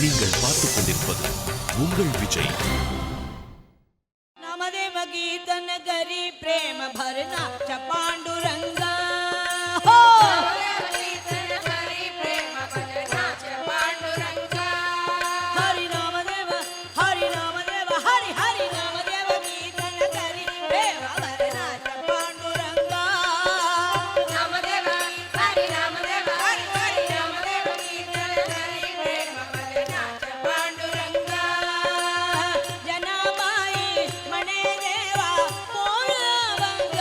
நீங்கள் பார்த்துக் கொண்டிருப்பது உங்கள் விஜய். नामदेव गीत नगरी प्रेम भरना पांडुरंगा हरि नामदेव हरि नामदेव हरि हरि नामदेव गीत नगरी प्रेम भरना पांडुरंगा नामदेव हरि नामदेव हरि हरि नामदेव गीत नगरी प्रेम भरना पांडुरंगा जनाबाई मने देवा पोळवंग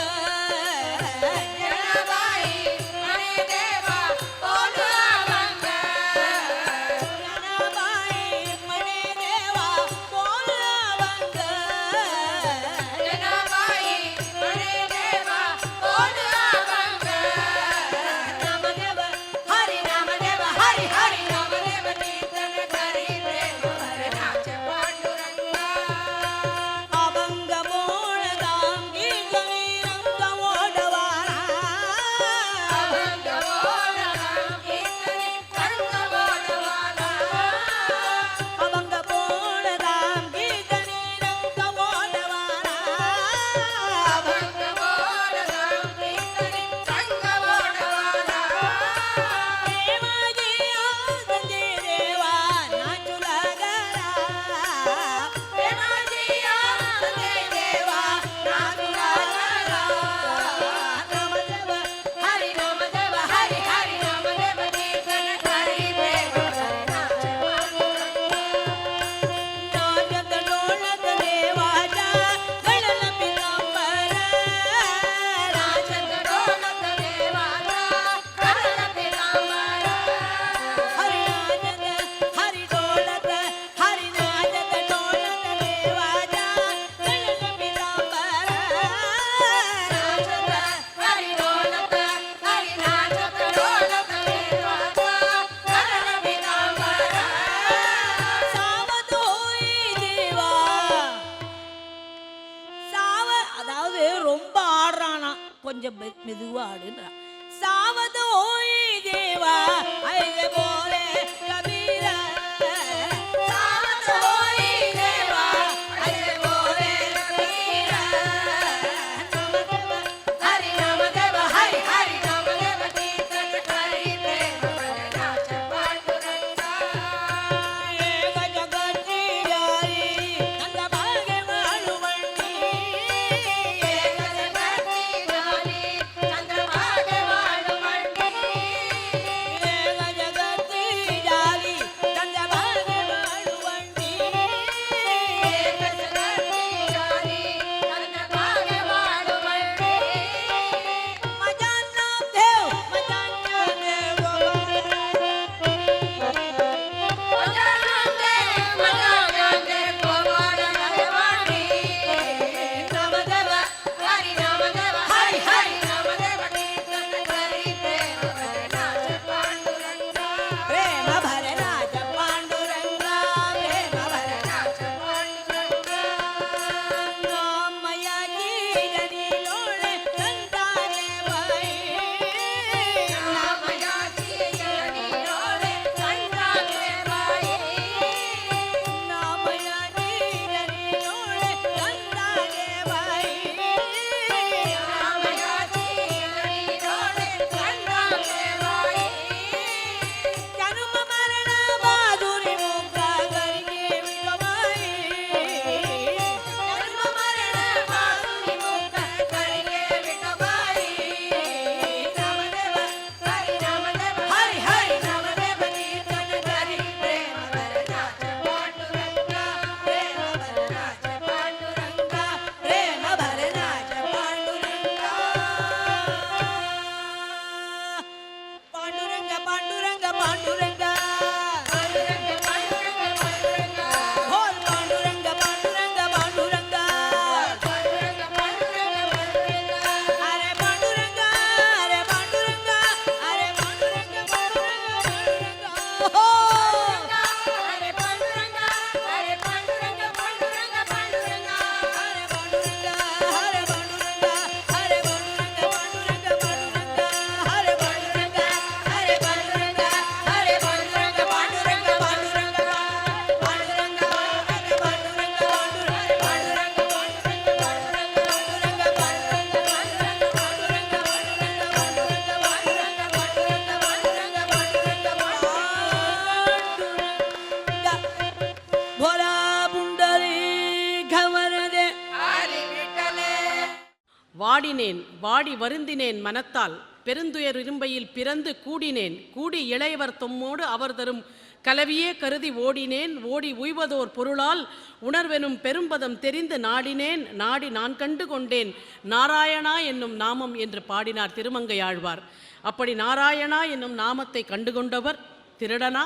வாடினேன் வாடி வருந்தினேன் மனத்தால் பெருந்துயர் இரும்பையில் பிறந்து கூடினேன் கூடி இளையவர் தொம்மோடு அவர் தரும் கலவியே கருதி ஓடினேன் ஓடி உய்வதோர் பொருளால் உணர்வெனும் பெரும்பதம் தெரிந்து நாடினேன் நாடி நான் கண்டு கொண்டேன் நாராயணா என்னும் நாமம் என்று பாடினார் திருமங்கையாழ்வார். அப்படி நாராயணா என்னும் நாமத்தை கண்டுகொண்டவர் திருடனா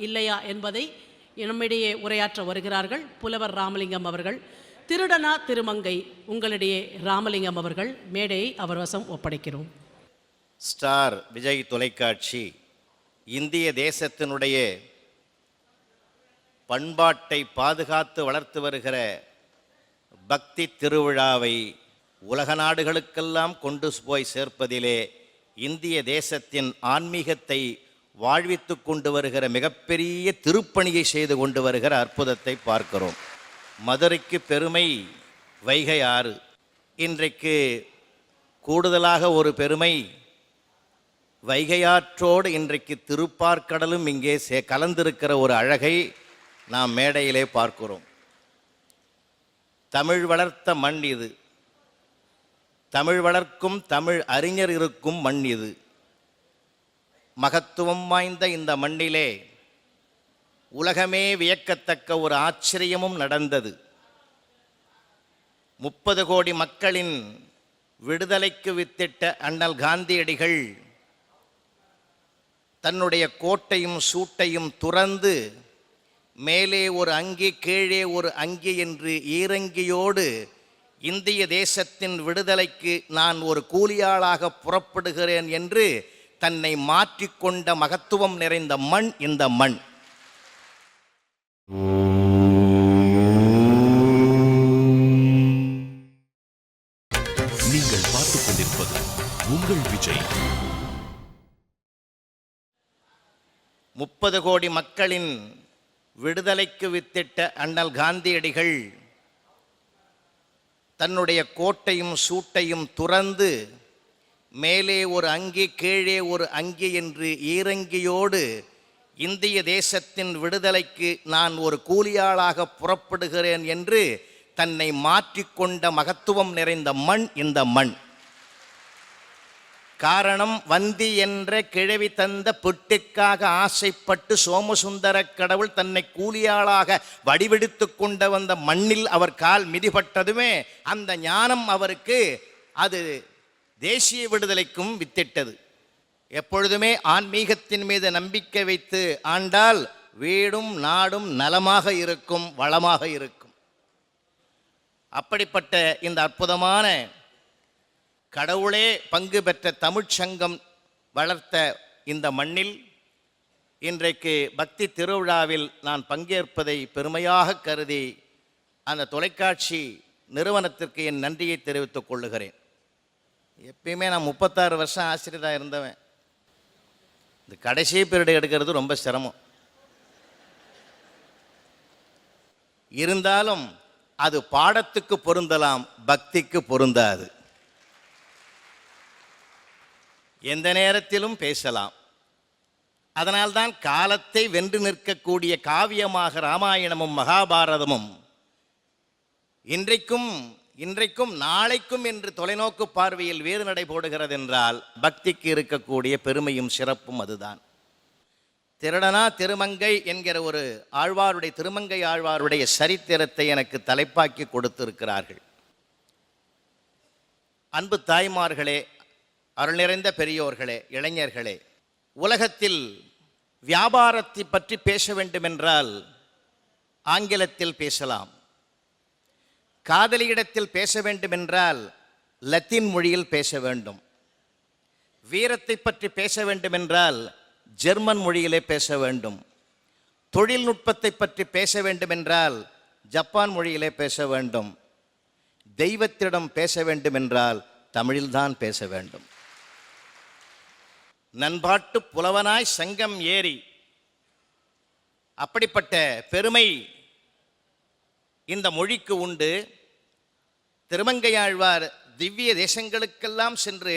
இல்லையா என்பதை நம்மிடையே உரையாற்ற வருகிறார்கள் புலவர் ராமலிங்கம் அவர்கள். திருடனா திருமங்கை, உங்களிடையே ராமலிங்கம் அவர்கள், மேடையை அவர் வசம் ஒப்படைக்கிறோம். ஸ்டார் விஜய் தொலைக்காட்சி இந்திய தேசத்தினுடைய பண்பாட்டை பாதுகாத்து வளர்த்து வருகிற பக்தி திருவிழாவை உலக நாடுகளுக்கெல்லாம் கொண்டு போய் சேர்ப்பதிலே இந்திய தேசத்தின் ஆன்மீகத்தை வாழ்வித்து கொண்டு வருகிற மிகப்பெரிய திருப்பணியை செய்து கொண்டு வருகிற அற்புதத்தை பார்க்கிறோம். மதுரைக்கு பெருமை வைகை ஆறு. இன்றைக்கு கூடுதலாக ஒரு பெருமை வைகையாற்றோடு இன்றைக்கு திருப்பார்க்கடலும் இங்கே கலந்திருக்கிற ஒரு அழகை நாம் மேடையிலே பார்க்கிறோம். தமிழ் வளர்த்த மண் இது, தமிழ் வளர்க்கும் தமிழ் அறிஞர் இருக்கும் மண் இது. மகத்துவம் வாய்ந்த இந்த மண்ணிலே உலகமே வியக்கத்தக்க ஒரு ஆச்சரியமும் நடந்தது. 30 கோடி மக்களின் விடுதலைக்கு வித்திட்ட அண்ணல் காந்தியடிகள் தன்னுடைய கோட்டையும் சூட்டையும் துறந்து மேலே ஒரு அங்கி கீழே ஒரு அங்கி என்று ஈரங்கியோடு இந்திய தேசத்தின் விடுதலைக்கு நான் ஒரு கூலியாளாக புறப்படுகிறேன் என்று தன்னை மாற்றிக்கொண்ட மகத்துவம் நிறைந்த மண் இந்த மண். நீங்கள் பார்த்துக் கொண்டிருப்பது உங்கள் விஜய். 30 கோடி மக்களின் விடுதலைக்கு வித்திட்ட அண்ணல் காந்தியடிகள் தன்னுடைய கோட்டையும் சூட்டையும் துறந்து மேலே ஒரு அங்கி கீழே ஒரு அங்கி என்று ஈரங்கியோடு இந்திய தேசத்தின் விடுதலைக்கு நான் ஒரு கூலியாளாக புறப்படுகிறேன் என்று தன்னை மாற்றிக்கொண்ட மகத்துவம் நிறைந்த மண் இந்த மண். காரணம், வந்தி என்ற கிழவி தந்த புட்டுக்காக ஆசைப்பட்டு சோமசுந்தர கடவுள் தன்னை கூலியாளாக வடிவெடுத்து கொண்ட வந்த மண்ணில் அவர் கால் மிதிப்பட்டதுமே அந்த ஞானம் அவருக்கு அது தேசிய விடுதலைக்கும் வித்திட்டது. எப்பொழுதுமே ஆன்மீகத்தின் மீது நம்பிக்கை வைத்து ஆண்டால் வீடும் நாடும் நலமாக இருக்கும், வளமாக இருக்கும். அப்படிப்பட்ட இந்த அற்புதமான கடவுளே பங்கு பெற்ற தமிழ்ச்சங்கம் வளர்த்த இந்த மண்ணில் இன்றைக்கு பக்தி திருவிழாவில் நான் பங்கேற்பதை பெருமையாக கருதி அந்த தொலைக்காட்சி நிறுவனத்திற்கு என் நன்றியை தெரிவித்துக் கொள்ளுகிறேன். எப்பயுமே நான் 36 வருஷம் ஆசிரியராக இருந்தவன். இந்த கடைசி பீரியட் எடுக்கிறது ரொம்ப சிரமம். இருந்தாலும் அது பாடத்துக்கு பொருந்தலாம், பக்திக்கு பொருந்தாது. எந்த நேரத்திலும் பேசலாம். அதனால்தான் காலத்தை வென்று நிற்கக்கூடிய காவியமாக ராமாயணமும் மகாபாரதமும் இன்றைக்கும் நாளைக்கும் என்று தொலைநோக்கு பார்வையில் வேறு நடை போடுகிறது என்றால் பக்திக்கு இருக்கக்கூடிய பெருமையும் சிறப்பும் அதுதான். திருடனா திருமங்கை என்கிற ஒரு ஆழ்வாருடைய திருமங்கை ஆழ்வாருடைய சரித்திரத்தை எனக்கு தலைப்பாக்கி கொடுத்திருக்கிறார்கள். அன்பு தாய்மார்களே, அருள் நிறைந்த பெரியோர்களே, இளைஞர்களே, உலகத்தில் வியாபாரத்தை பற்றி பேச வேண்டுமென்றால் ஆங்கிலத்தில் பேசலாம். காதலியிடத்தில் பேச வேண்டுமென்றால் லத்தீன் மொழியில் பேச வேண்டும். வீரத்தை பற்றி பேச வேண்டுமென்றால் ஜெர்மன் மொழியிலே பேச வேண்டும். தொழில்நுட்பத்தை பற்றி பேச வேண்டுமென்றால் ஜப்பான் மொழியிலே பேச வேண்டும். தெய்வத்திடம் பேச வேண்டுமென்றால் தமிழில்தான் பேச வேண்டும். நண்பாட்டு புலவனாய் சங்கம் ஏறி, அப்படிப்பட்ட பெருமை இந்த மொழிக்கு உண்டு. திருமங்கையாழ்வார் திவ்ய தேசங்களுக்கெல்லாம் சென்று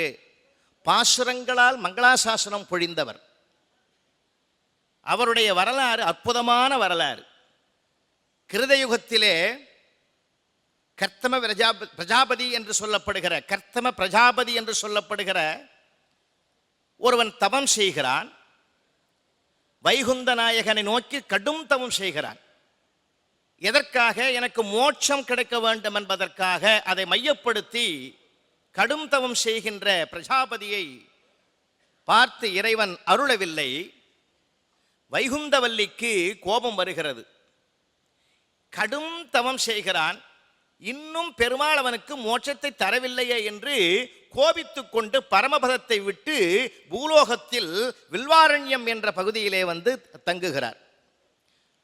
பாசுரங்களால் மங்களாசாசனம் பொழிந்தவர். அவருடைய வரலாறு அற்புதமான வரலாறு. கிருதயுகத்திலே கர்த்தம பிரஜாபதி என்று சொல்லப்படுகிற கர்த்தம பிரஜாபதி என்று சொல்லப்படுகிற ஒருவன் தவம் செய்கிறான். வைகுந்த நாயகனை நோக்கி கடும் தவம் செய்கிறான். எதற்காக? எனக்கு மோட்சம் கிடைக்க வேண்டும் என்பதற்காக. அதை மையப்படுத்தி கடும் தவம் செய்கின்ற பிரஜாபதியை பார்த்து இறைவன் அருளவில்லை. வைகுந்தவல்லிக்கு கோபம் வருகிறது. கடும் தவம் செய்கிறான், இன்னும் பெருமாள் அவனுக்கு மோட்சத்தை தரவில்லையே என்று கோபித்துக் கொண்டு பரமபதத்தை விட்டு பூலோகத்தில் வில்வாரண்யம் என்ற பகுதியிலே வந்து தங்குகிறார்.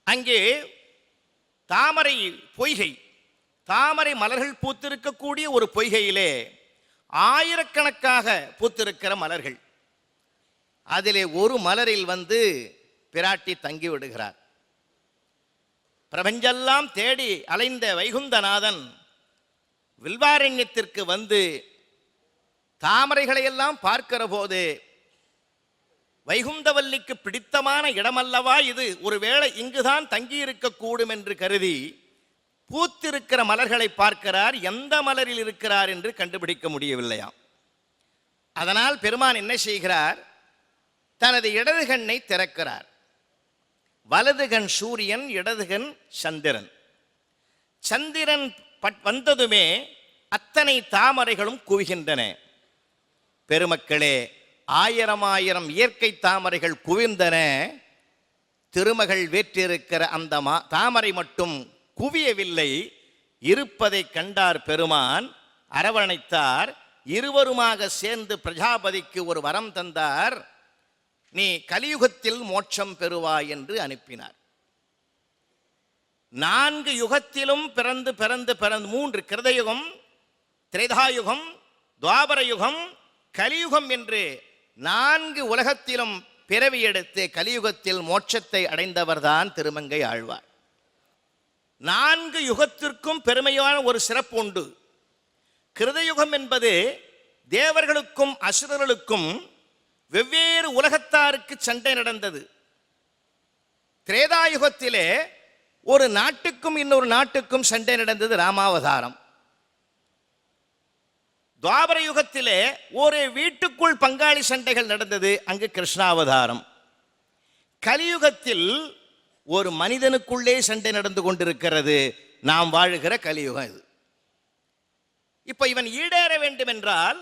அங்கே தாமரை பொய்கை, தாமரை மலர்கள் பூத்திருக்கக்கூடிய ஒரு பொய்கையிலே ஆயிரக்கணக்காக பூத்திருக்கிற மலர்கள். அதிலே ஒரு மலரில் வந்து பிராட்டி தங்கி விடுகிறார். பிரபஞ்செல்லாம் தேடி அலைந்த வைகுந்தநாதன் வில்வாரண்யத்திற்கு வந்து தாமரைகளையெல்லாம் பார்க்கிற போது, வைகுந்தவல்லிக்கு பிடித்தமான இடமல்லவா இது, ஒருவேளை இங்குதான் தங்கியிருக்கக்கூடும் என்று கருதி பூத்திருக்கிற மலர்களை பார்க்கிறார். எந்த மலரில் இருக்கிறார் என்று கண்டுபிடிக்க முடியவில்லையாம். அதனால் பெருமான் என்ன செய்கிறார்? தனது இடது கண்ணை திறக்கிறார். வலது கண் சூரியன், இடது கண் சந்திரன். சந்திரன் வந்ததுமே அத்தனை தாமரைகளும் குவிகின்றன. பெருமக்களே, ஆயிரம் ஆயிரம் இயற்கை தாமரைகள் குவிந்தன. திருமகள் வேற்றிருக்கிற அந்த தாமரை மட்டும் குவியவில்லை. இருப்பதை கண்டார் பெருமான், அரவணைத்தார். இருவருமாக சேர்ந்து பிரஜாபதிக்கு ஒரு வரம் தந்தார். நீ கலியுகத்தில் மோட்சம் பெறுவாய் என்று அனுப்பினார். 4 யுகத்திலும் பிறந்து பிறந்து பிறந்து 3 கிருதயுகம், திரேதாயுகம், துவாபர யுகம், கலியுகம் என்று 4 உலகத்திலும் பிறவி எடுத்து கலியுகத்தில் மோட்சத்தை அடைந்தவர்தான் திருமங்கை ஆழ்வார். 4 யுகத்திற்கும் பெருமையான ஒரு சிறப்பு உண்டு. கிருதயுகம் என்பது தேவர்களுக்கும் அசுரர்களுக்கும் வெவ்வேறு உலகத்தாருக்கு சண்டை நடந்தது. திரேதாயுகத்திலே ஒரு நாட்டுக்கும் இன்னொரு நாட்டுக்கும் சண்டை நடந்தது, ராமாவதாரம். துவாபர யுகத்திலே ஒரு வீட்டுக்குள் பங்காளி சண்டைகள் நடந்தது, அங்கு கிருஷ்ணாவதாரம். கலியுகத்தில் ஒரு மனிதனுக்குள்ளே சண்டை நடந்து கொண்டிருக்கிறது, நாம் வாழுகிற கலியுகம் இது. இப்ப இவன் ஈடேற வேண்டும் என்றால்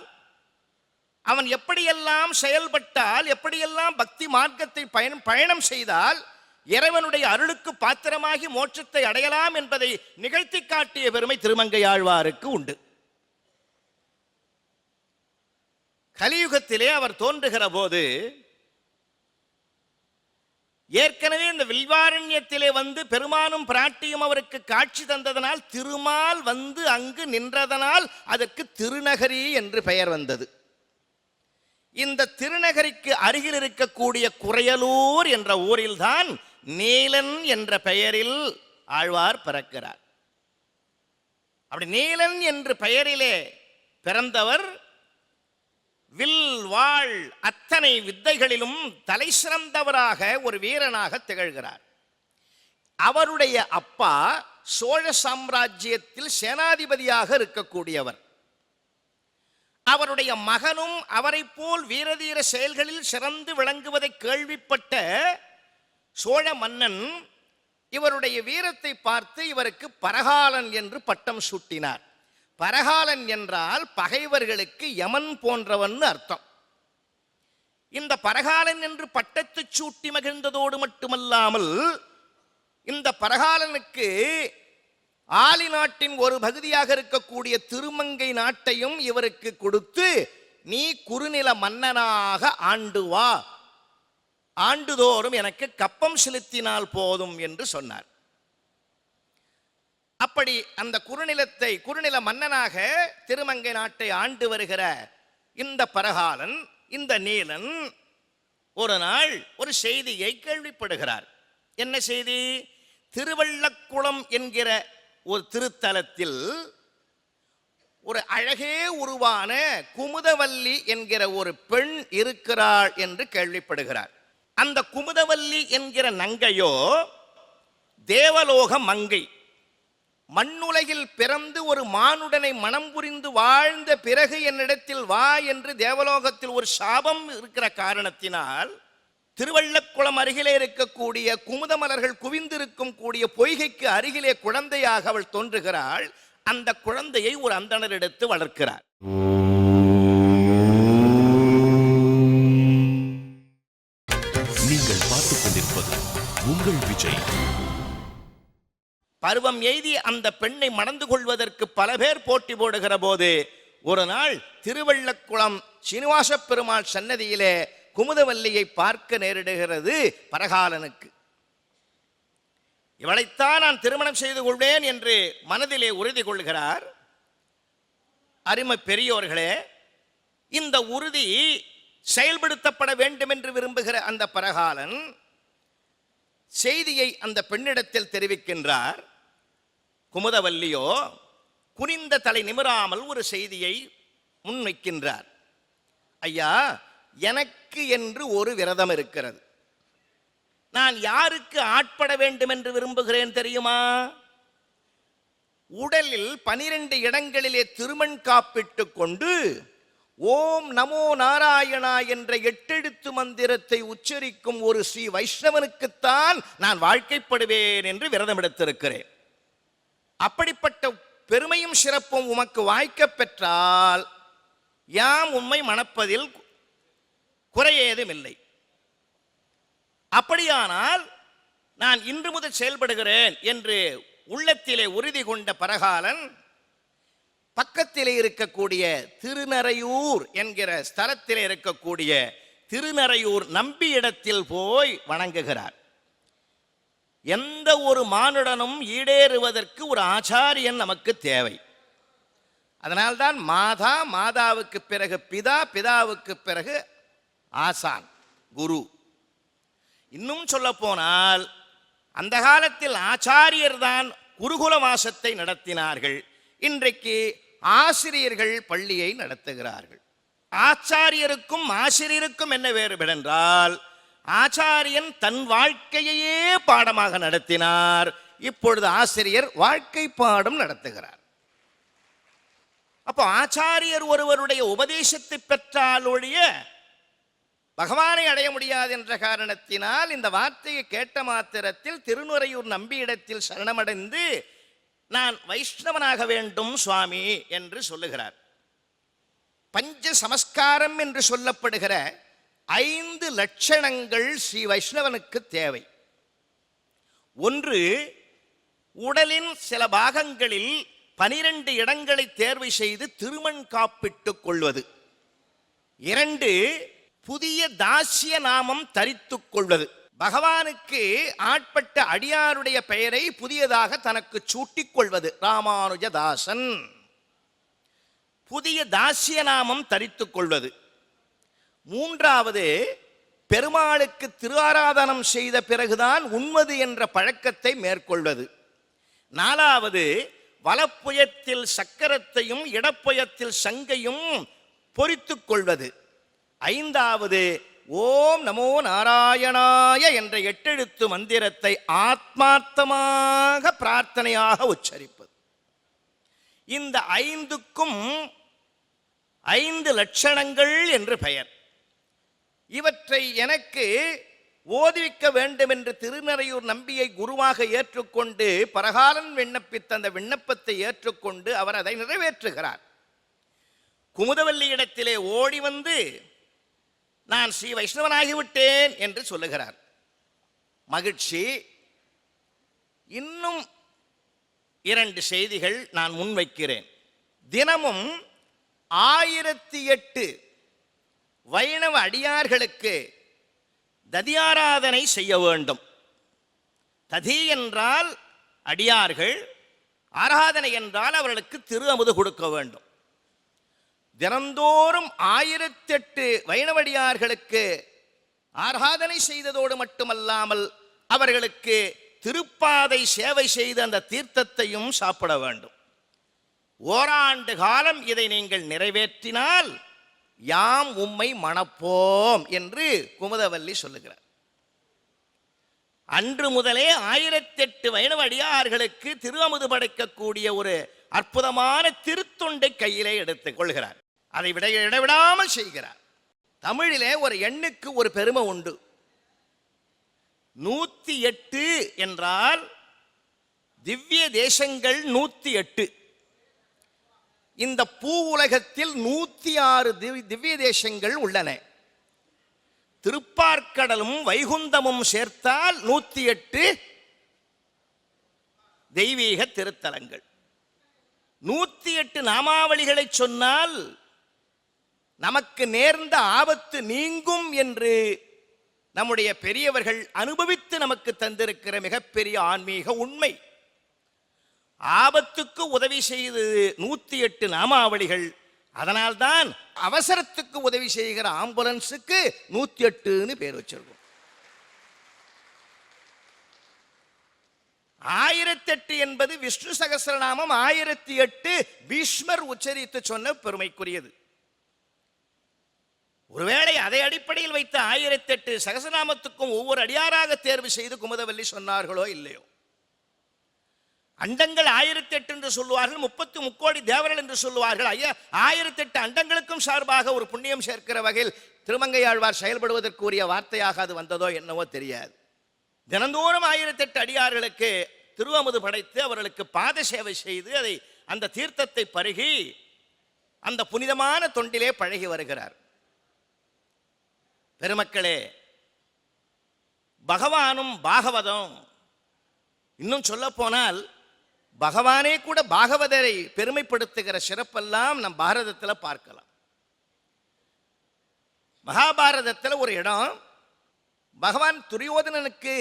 அவன் எப்படியெல்லாம் செயல்பட்டால், எப்படியெல்லாம் பக்தி மார்க்கத்தை பயணம் செய்தால் இறைவனுடைய அருளுக்கு பாத்திரமாகி மோட்சத்தை அடையலாம் என்பதை நிகழ்த்தி காட்டிய பெருமை திருமங்கை ஆழ்வாருக்கு உண்டு. கலியுகத்திலே அவர் தோன்றுகிற போது ஏற்கனவே இந்த வில்வாரண்யத்திலே வந்து பெருமானும் பிராட்டியும் அவருக்கு காட்சி தந்ததனால், திருமால் வந்து அங்கு நின்றதனால் அதற்கு திருநகரி என்று பெயர் வந்தது. இந்த திருநகரிக்கு அருகில் இருக்கக்கூடிய குறையலூர் என்ற ஊரில்தான் நீலன் என்ற பெயரில் ஆழ்வார் பிறக்கிறார். அப்படி நீலன் என்ற பெயரிலே பிறந்தவர் வில் வாழ் அத்தனை வித்தைகளிலும் தலை சிறந்தவராக ஒரு வீரனாக திகழ்கிறார். அவருடைய அப்பா சோழ சாம்ராஜ்யத்தில் சேனாதிபதியாக இருக்கக்கூடியவர். அவருடைய மகனும் அவரை போல் வீரதீர செயல்களில் சிறந்து விளங்குவதை கேள்விப்பட்ட சோழ மன்னன் இவருடைய வீரத்தை பார்த்து இவருக்கு பரகாலன் என்று பட்டம் சூட்டினார். பரகாலன் என்றால் பகைவர்களுக்கு யமன் போன்றவன் அர்த்தம். இந்த பரகாலன் என்று பட்டத்தை சூட்டி மகிழ்ந்ததோடு மட்டுமல்லாமல், இந்த பரகாலனுக்கு ஆலி நாட்டின் ஒரு பகுதியாக இருக்கக்கூடிய திருமங்கை நாட்டையும் இவருக்கு கொடுத்து, நீ குறுநில மன்னனாக ஆண்டு வா, ஆண்டுதோறும் எனக்கு கப்பம் செலுத்தினால் போதும் என்று சொன்னார். அப்படி அந்த குறுநில மன்னனாக திருமங்கை நாட்டை ஆண்டு வருகிற இந்த பரகாலன், இந்த நீலன் ஒரு நாள் ஒரு செய்தியை கேள்விப்படுகிறார். என்ன செய்தி? திருவள்ளக்குளம் என்கிற ஒரு திருத்தலத்தில் ஒரு அழகே உருவான குமுதவல்லி என்கிற ஒரு பெண் இருக்கிறாள் என்று கேள்விப்படுகிறார். அந்த குமுதவல்லி என்கிற நங்கையோ தேவலோக மங்கை. மண்ணுலகில் பிறந்து ஒரு மானுடனை மனம் புரிந்து வாழ்ந்த பிறகு என்னிடத்தில் வா என்று தேவலோகத்தில் ஒரு சாபம் இருக்கிற காரணத்தினால் திருவள்ளக்குளம் அருகிலே இருக்கக்கூடிய குமுத மலர்கள் குவிந்திருக்கும் கூடிய பொய்கைக்கு அருகிலே குழந்தையாக அவள் தோன்றுகிறாள். அந்த குழந்தையை ஒரு அந்தணர் எடுத்து வளர்க்கிறார். நீங்கள் பார்த்துக் கொண்டிருப்பது உங்கள் விஜய். பருவம் எய்தி அந்த பெண்ணை மணந்து கொள்வதற்கு பல பேர் போட்டி போடுகிற போது ஒரு நாள் திருவள்ளக்குளம் சீனிவாச பெருமாள் சன்னதியிலே குமுதவல்லியை பார்க்க நேரிடுகிறது பரகாலனுக்கு. இவளைத்தான் நான் திருமணம் செய்து கொள்வேன் என்று மனதிலே உறுதி கொள்கிறார். அருமை பெரியோர்களே, இந்த உறுதி செயல்படுத்தப்பட வேண்டும் என்று விரும்புகிற அந்த பரகாலன் செய்தியை அந்த பெண்ணிடத்தில் தெரிவிக்கின்றார். குமுதவல்லியோ குனிந்த தலை நிமிராமல் ஒரு செய்தியை முன்வைக்கின்றார். ஐயா, எனக்கு என்று ஒரு விரதம் இருக்கிறது. நான் யாருக்கு ஆட்பட வேண்டும் என்று விரும்புகிறேன் தெரியுமா? உடலில் 12 இடங்களிலே திருமண் காப்பிட்டு கொண்டு ஓம் நமோ நாராயணா என்ற 8 எழுத்து மந்திரத்தை உச்சரிக்கும் ஒரு ஸ்ரீ வைஷ்ணவனுக்குத்தான் நான் வாழ்க்கைப்படுவேன் என்று விரதம் எடுத்திருக்கிறேன். அப்படிப்பட்ட பெருமையும் சிறப்பும் உமக்கு வாய்க்க பெற்றால் யாம் உம்மை மணப்பதில் குறையேதும் இல்லை. அப்படியானால் நான் இன்று முதல் செயல்படுகிறேன் என்று உள்ளத்திலே உறுதி கொண்ட பரகாலன் பக்கத்திலே இருக்கக்கூடிய திருநறையூர் என்கிற ஸ்தலத்திலே இருக்கக்கூடிய திருநறையூர் நம்பி இடத்தில் போய் வணங்குகிறார். எந்த ஒரு மானுடனும் ஈடேறுவதற்கு ஒரு ஆச்சாரியன் நமக்கு தேவை. அதனால்தான் மாதா, மாதாவுக்கு பிறகு பிதா, பிதாவுக்கு பிறகு ஆசான், குரு. இன்னும் சொல்ல போனால் அந்த காலத்தில் ஆச்சாரியர் தான் குருகுல வாசத்தை நடத்தினார்கள். இன்றைக்கு ஆசிரியர்கள் பள்ளியை நடத்துகிறார்கள். ஆச்சாரியருக்கும் ஆசிரியருக்கும் என்ன வேறுபாடு என்றால், ஆச்சாரியன் தன் வாழ்க்கையையே பாடமாக நடத்தினார். இப்பொழுது ஆசிரியர் வாழ்க்கை பாடம் நடத்துகிறார். அப்போ ஆச்சாரியர் ஒருவருடைய உபதேசத்தை பெற்றால் ஒழிய பகவானை அடைய முடியாது என்ற காரணத்தினால் இந்த வார்த்தையை கேட்ட மாத்திரத்தில் திருநுறையூர் நம்பியிடத்தில் சரணமடைந்து நான் வைஷ்ணவனாக வேண்டும் சுவாமி என்று சொல்லுகிறார். பஞ்ச சமஸ்காரம் என்று சொல்லப்படுகிற 5 லட்சணங்கள் ஸ்ரீ வைஷ்ணவனுக்கு தேவை. ஒன்று, உடலின் சில பாகங்களில் 12 இடங்களை தேர்வு செய்து திருமண் காப்பிட்டுக் கொள்வது. 2, புதிய தாசிய நாமம் தரித்துக் கொள்வது. பகவானுக்கு ஆட்பட்ட அடியாருடைய பெயரை புதியதாக தனக்கு சூட்டிக் கொள்வது. ராமானுஜதாசன். புதிய தாசிய நாமம் தரித்துக் கொள்வது. 3வது, பெருமாளுக்கு திருஆராதனம் செய்த பிறகுதான் உண்மது என்ற பழக்கத்தை மேற்கொள்வது. 4வது, வலப்புயத்தில் சக்கரத்தையும் இடப்புயத்தில் சங்கையும் பொறித்துக் கொள்வது. 5வது, ஓம் நமோ நாராயணாய என்ற 8 எழுத்து மந்திரத்தை ஆத்மார்த்தமாக பிரார்த்தனையாக உச்சரிப்பது. இந்த 5க்கும் 5 லட்சணங்கள் என்று பெயர். இவற்றை எனக்கு ஓதுவிக்க வேண்டும் என்று திருநறையூர் நம்பியை குருவாக ஏற்றுக்கொண்டு பரகாலன் விண்ணப்பித்த அந்த விண்ணப்பத்தை ஏற்றுக்கொண்டு அவர் அதை நிறைவேற்றுகிறார். குமுதவல்லி இடத்திலே ஓடி வந்து நான் ஸ்ரீ வைஷ்ணவனாகிவிட்டேன் என்று சொல்லுகிறார். மகிழ்ச்சி. இன்னும் 2 செய்திகள் நான் முன்வைக்கிறேன். தினமும் 1008 வைணவ அடியார்களுக்கு ததியாராதனை செய்ய வேண்டும். ததி என்றால் அடியார்கள், ஆராதனை என்றால் அவர்களுக்கு திரு அமுது கொடுக்க வேண்டும். தினந்தோறும் 1008 வைணவடியார்களுக்கு ஆராதனை செய்ததோடு மட்டுமல்லாமல் அவர்களுக்கு திருப்பாதை சேவை செய்து அந்த தீர்த்தத்தையும் சாப்பிட வேண்டும். ஓராண்டு காலம் இதை நீங்கள் நிறைவேற்றினால் யாம் உம்மை மணப்போம் என்று குமுதவல்லி சொல்லுகிறார். அன்று முதலே 1008 வைணவ அடியார்களுக்கு திருஅமுது படைக்கக்கூடிய ஒரு அற்புதமான திருத்தொண்டை கையிலே எடுத்துக் கொள்கிறார். அதை இடைவிடாமல் செய்கிறார். தமிழிலே ஒரு எண்ணுக்கு ஒரு பெருமை உண்டு. 108 என்றால் திவ்ய தேசங்கள் 108. இந்த பூ உலகத்தில் 106 திவ்ய தேசங்கள் உள்ளன. திருப்பார்க்கடலும் வைகுந்தமும் சேர்த்தால் 108 தெய்வீக திருத்தலங்கள். 108 நாமாவளிகளை சொன்னால் நமக்கு நேர்ந்த ஆபத்து நீங்கும் என்று நம்முடைய பெரியவர்கள் அனுபவித்து நமக்கு தந்திருக்கிற மிகப்பெரிய ஆன்மீக உண்மை. ஆபத்துக்கு உதவி செய்து 108 நாமாவளிகள். அதனால்தான் அவசரத்துக்கு உதவி செய்கிற ஆம்புலன்ஸுக்கு 108ன்னு பேர் வச்சிருக்கோம். 1008 என்பது விஷ்ணு சகஸ்ரநாமம். 1008 பீஷ்மர் உச்சரித்து சொன்ன பெருமைக்குரியது. ஒருவேளை அதை அடிப்படையில் வைத்த 1008 சகஸ்ரநாமத்துக்கும் ஒவ்வொரு அடியாராக தேர்வு செய்து குமுதவல்லி சொன்னார்களோ இல்லையோ. அண்டங்கள் 1008 என்று சொல்லுவார்கள், 33 தேவர்கள் என்று சொல்லுவார்கள். 1008 அண்டங்களுக்கும் சார்பாக ஒரு புண்ணியம் சேர்க்கிற வகையில் திருமங்கையாழ்வார் செயல்படுவதற்குரிய வார்த்தையாக அது வந்ததோ என்னவோ தெரியாது. தினந்தோறும் 1008 அடியார்களுக்கு திருவமுது படைத்து அவர்களுக்கு பாத சேவை செய்து அதை அந்த தீர்த்தத்தை பருகி அந்த புனிதமான தொண்டிலே பழகி வருகிறார். பெருமக்களே, பகவானும் பாகவதம், இன்னும் சொல்ல போனால் பகவானே கூட பாகவதரை பெருமைப்படுத்துகிற சிறப்பெல்லாம் நம் பாரதத்தில் பார்க்கலாம். மகாபாரதத்தில் ஒரு இடம், பகவான் துரியோதனனுக்கு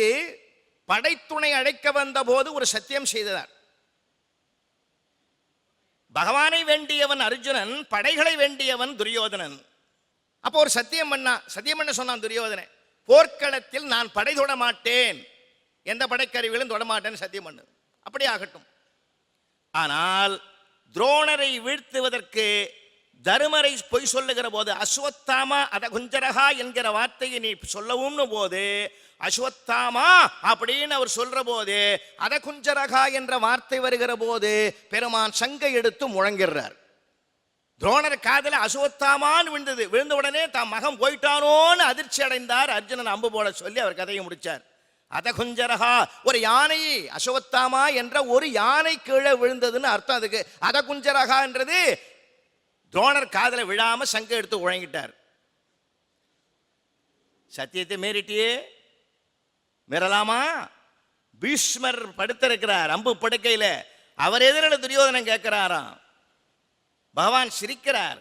படைத்துணை அழைக்க வந்த போது ஒரு சத்தியம் செய்தார். பகவானை வேண்டியவன் அர்ஜுனன், படைகளை வேண்டியவன் துரியோதனன். அப்போ ஒரு சத்தியம் பண்ண சொன்னான் துரியோதனன், போர்க்களத்தில் நான் படை தொட மாட்டேன், எந்த படைக்கருவிகளும் தொடமாட்டேன்னு சத்தியம் பண்ணு. அப்படி ஆகட்டும். ஆனால் துரோணரை வீழ்த்துவதற்கு தருமரை பொய் சொல்லுகிற போது அஸ்வத்தாமா அதகுஞ்சரகா என்கிற வார்த்தையை நீ சொல்லவும் போது அஸ்வத்தாமா அப்படின்னு அவர் சொல்ற போது அதகுஞ்சரகா என்ற வார்த்தை வருகிற போது பெருமான் சங்கை எடுத்து முழங்கிறார். துரோணர் காதல அஸ்வத்தாமான்னு விழுந்தது. விழுந்த உடனே தான் மகன் போயிட்டானோன்னு அதிர்ச்சி அடைந்தார். அர்ஜுனன் அம்பு போட சொல்லி அவர் கதையை முடிச்சார். அதகுஞ்சரகா, ஒரு யானை அஸ்வத்தாமா என்ற ஒரு யானை கீழே விழுந்ததுன்னு அர்த்தம். அதுக்கு அதகுஞ்சரகா என்றது துரோணர் காதல விழாம சங்க எடுத்து உழங்கிட்டார். சத்தியத்தை மீறிட்டியே, மீறலாமா? பீஷ்மர் படுத்திருக்கிறார் அம்பு படுக்கையில. அவர் எதிரில் துரியோதனன் கேட்கிறாராம். பகவான் சிரிக்கிறார்.